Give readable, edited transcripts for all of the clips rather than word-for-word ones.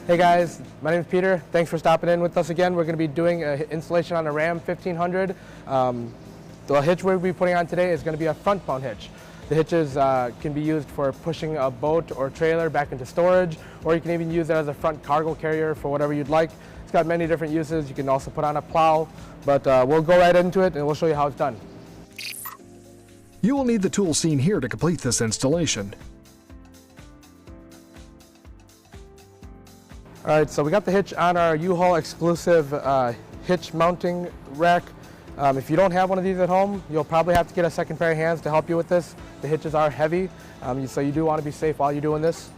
Hey guys, my name is Peter. Thanks for stopping in with us again. We're going to be doing an installation on a Ram 1500. The hitch we'll be putting on today is going to be a front mount hitch. The hitches can be used for pushing a boat or trailer back into storage, or you can even use it as a front cargo carrier for whatever you'd like. It's got many different uses. You can also put on a plow, but we'll go right into it and we'll show you how it's done. You will need the tools seen here to complete this installation. All right, so we got the hitch on our U-Haul exclusive hitch mounting rack. If you don't have one of these at home, you'll probably have to get a second pair of hands to help you with this. The hitches are heavy, so you do want to be safe while you're doing this.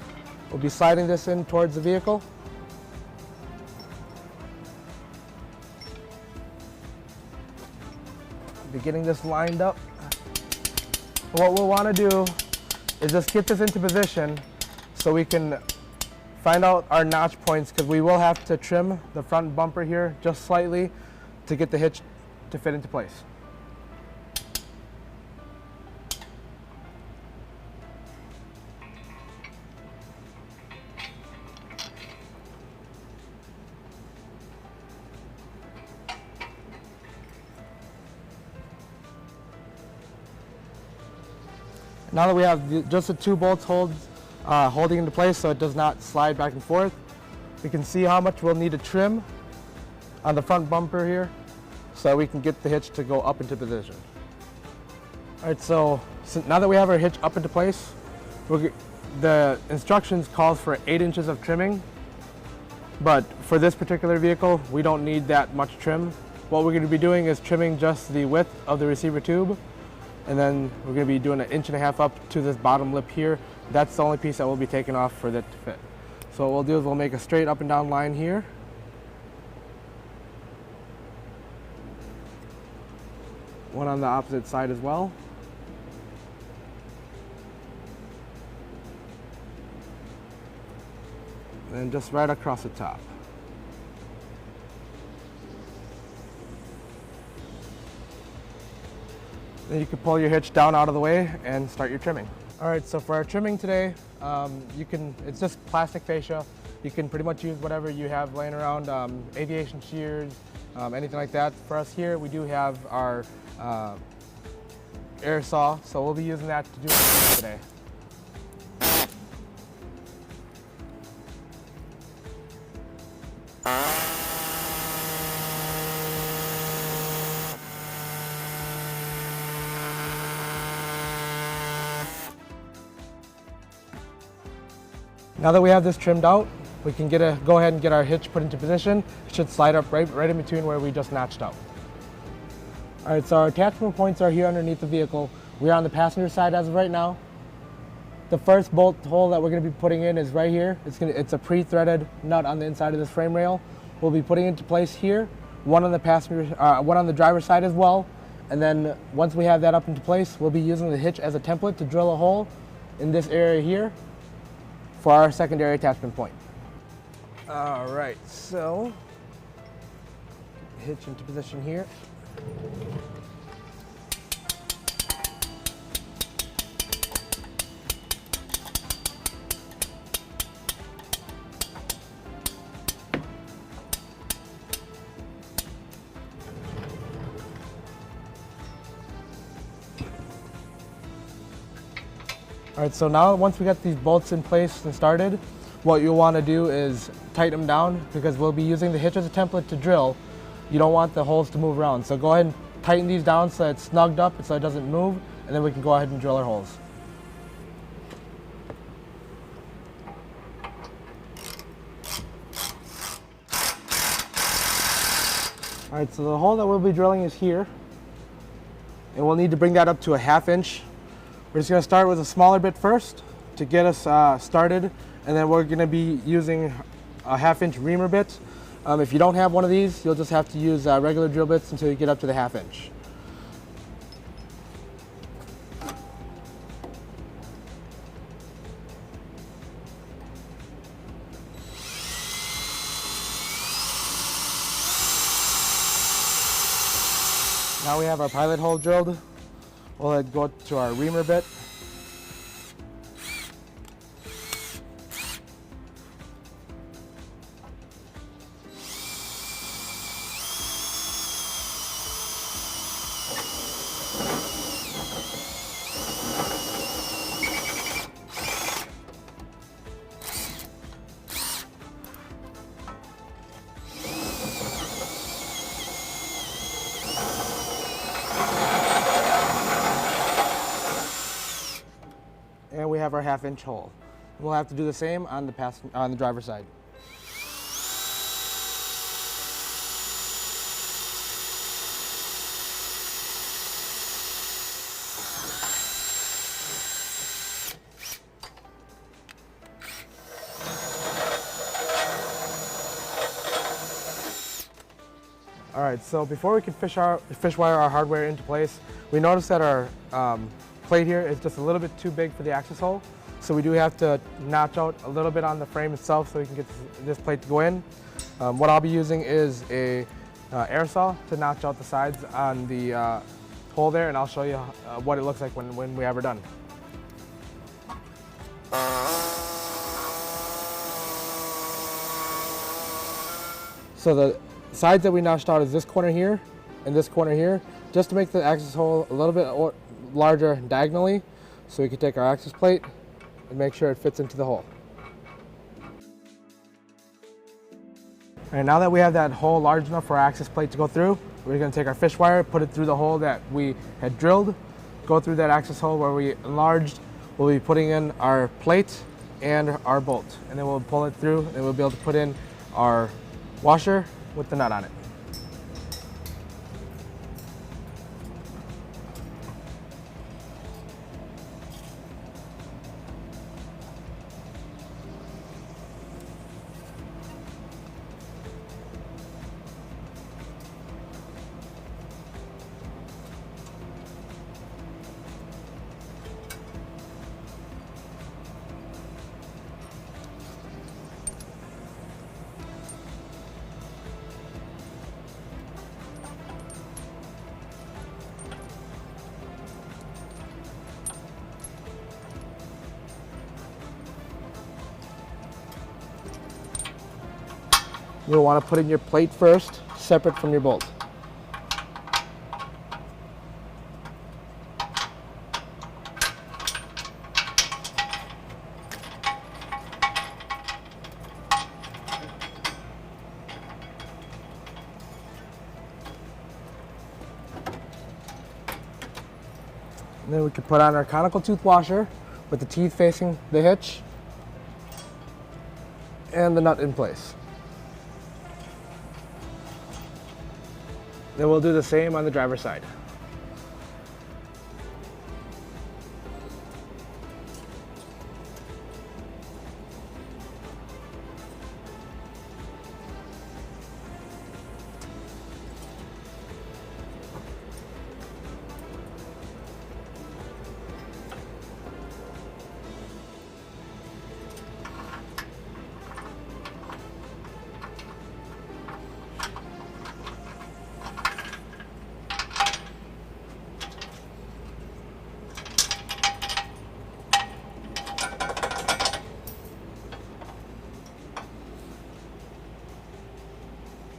We'll be sliding this in towards the vehicle. Be getting this lined up. What we'll want to do is just get this into position so we can find out our notch points, because we will have to trim the front bumper here just slightly to get the hitch to fit into place. Now that we have just the two bolts holding into place so it does not slide back and forth, we can see how much we'll need to trim on the front bumper here so we can get the hitch to go up into position. All right, so now that we have our hitch up into place, the instructions calls for 8 inches of trimming, but for this particular vehicle, we don't need that much trim. What we're going to be doing is trimming just the width of the receiver tube, and then we're going to be doing 1.5 inches up to this bottom lip here. That's the only piece that will be taken off for that to fit. So what we'll do is we'll make a straight up and down line here. One on the opposite side as well. And just right across the top. Then you can pull your hitch down out of the way and start your trimming. All right, so for our trimming today, it's just plastic fascia. You can pretty much use whatever you have laying around, aviation shears, anything like that. For us here, we do have our air saw, so we'll be using that to do our today. Now that we have this trimmed out, we can go ahead and get our hitch put into position. It should slide up right in between where we just notched out. All right, so our attachment points are here underneath the vehicle. We are on the passenger side as of right now. The first bolt hole that we're going to be putting in is right here. It's a pre-threaded nut on the inside of this frame rail. We'll be putting it into place here. One on the driver's side as well. And then once we have that up into place, we'll be using the hitch as a template to drill a hole in this area here for our secondary attachment point. All right, so hitch into position here. All right, so now once we got these bolts in place and started, what you'll want to do is tighten them down, because we'll be using the hitch as a template to drill. You don't want the holes to move around. So go ahead and tighten these down so it's snugged up so it doesn't move, and then we can go ahead and drill our holes. All right, so the hole that we'll be drilling is here, and we'll need to bring that up to 1/2 inch. We're just going to start with a smaller bit first to get us started, and then we're going to be using a 1/2 inch reamer bit. If you don't have one of these, you'll just have to use regular drill bits until you get up to the 1/2 inch. Now we have our pilot hole drilled. We'll go to our reamer bit. And we have our 1/2-inch hole. We'll have to do the same on the driver's side. All right, so before we can fish wire our hardware into place, we noticed that our plate here is just a little bit too big for the access hole. So we do have to notch out a little bit on the frame itself so we can get this plate to go in. What I'll be using is a air saw to notch out the sides on the hole there, and I'll show you what it looks like when we have her done. So the sides that we notched out is this corner here and this corner here, just to make the access hole a little bit larger diagonally, so we can take our access plate and make sure it fits into the hole. All right, now that we have that hole large enough for our access plate to go through, we're going to take our fish wire, put it through the hole that we had drilled, go through that access hole where we enlarged. We'll be putting in our plate and our bolt, and then we'll pull it through and we'll be able to put in our washer with the nut on it. You'll want to put in your plate first, separate from your bolt. And then we can put on our conical tooth washer with the teeth facing the hitch and the nut in place. Then we'll do the same on the driver's side.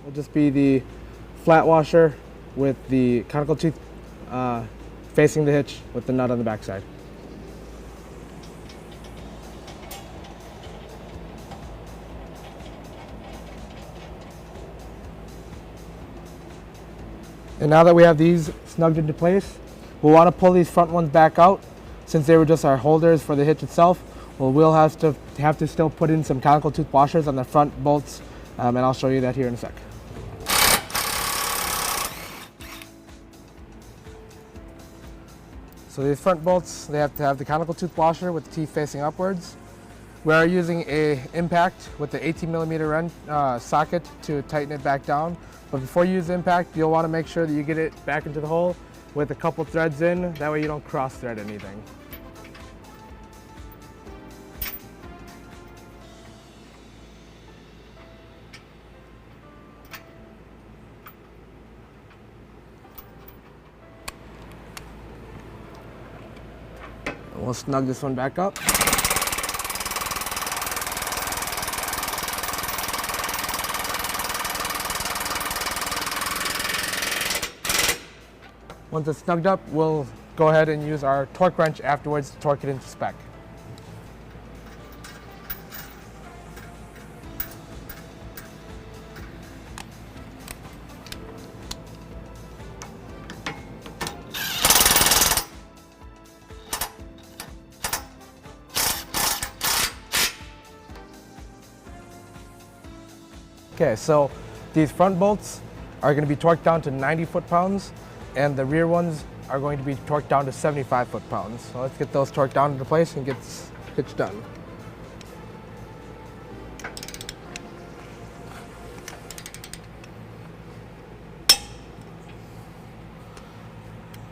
It'll just be the flat washer with the conical tooth facing the hitch with the nut on the back side. And now that we have these snugged into place, we'll want to pull these front ones back out. Since they were just our holders for the hitch itself, we'll have to still put in some conical tooth washers on the front bolts, and I'll show you that here in a sec. So these front bolts, they have to have the conical tooth washer with the teeth facing upwards. We are using a impact with the 18mm socket to tighten it back down. But before you use the impact, you'll want to make sure that you get it back into the hole with a couple threads in. That way you don't cross thread anything. We'll snug this one back up. Once it's snugged up, we'll go ahead and use our torque wrench afterwards to torque it into spec. Okay, so these front bolts are going to be torqued down to 90 foot-pounds, and the rear ones are going to be torqued down to 75 foot-pounds. So let's get those torqued down into place and get Hitch done.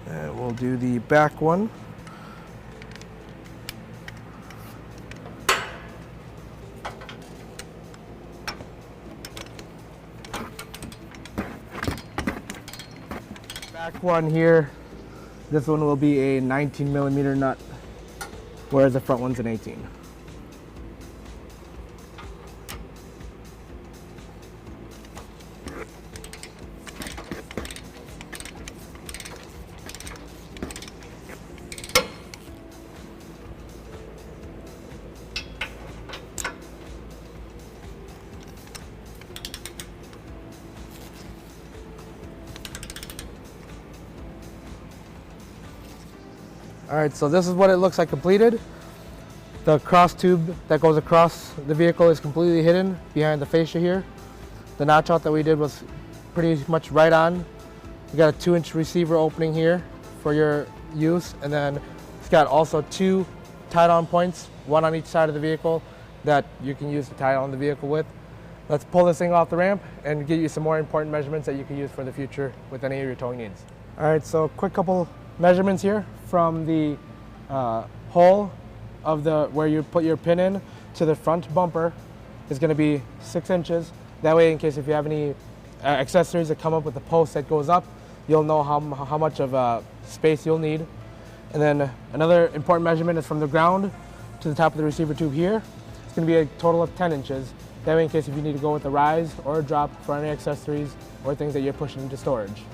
And we'll do the back one. Back one here, this one will be a 19 millimeter nut, whereas the front one's an 18. All right, so this is what it looks like completed. The cross tube that goes across the vehicle is completely hidden behind the fascia here. The notch out that we did was pretty much right on. You got a 2-inch receiver opening here for your use, and then it's got also 2 tie-down points, one on each side of the vehicle that you can use to tie on the vehicle with. Let's pull this thing off the ramp and give you some more important measurements that you can use for the future with any of your towing needs. All right, so quick couple measurements here from the hole of where you put your pin in to the front bumper is going to be 6 inches. That way, in case if you have any accessories that come up with the post that goes up, you'll know how much of space you'll need. And then another important measurement is from the ground to the top of the receiver tube here. It's going to be a total of 10 inches. That way, in case if you need to go with a rise or a drop for any accessories or things that you're pushing into storage.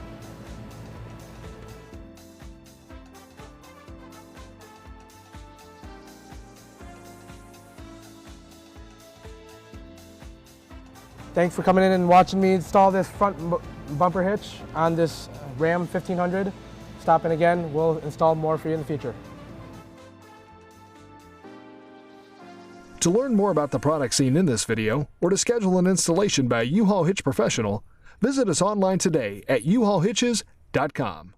Thanks for coming in and watching me install this front bumper hitch on this Ram 1500. Stop in again, we'll install more for you in the future. To learn more about the product seen in this video, or to schedule an installation by U-Haul Hitch Professional, visit us online today at uhaulhitches.com.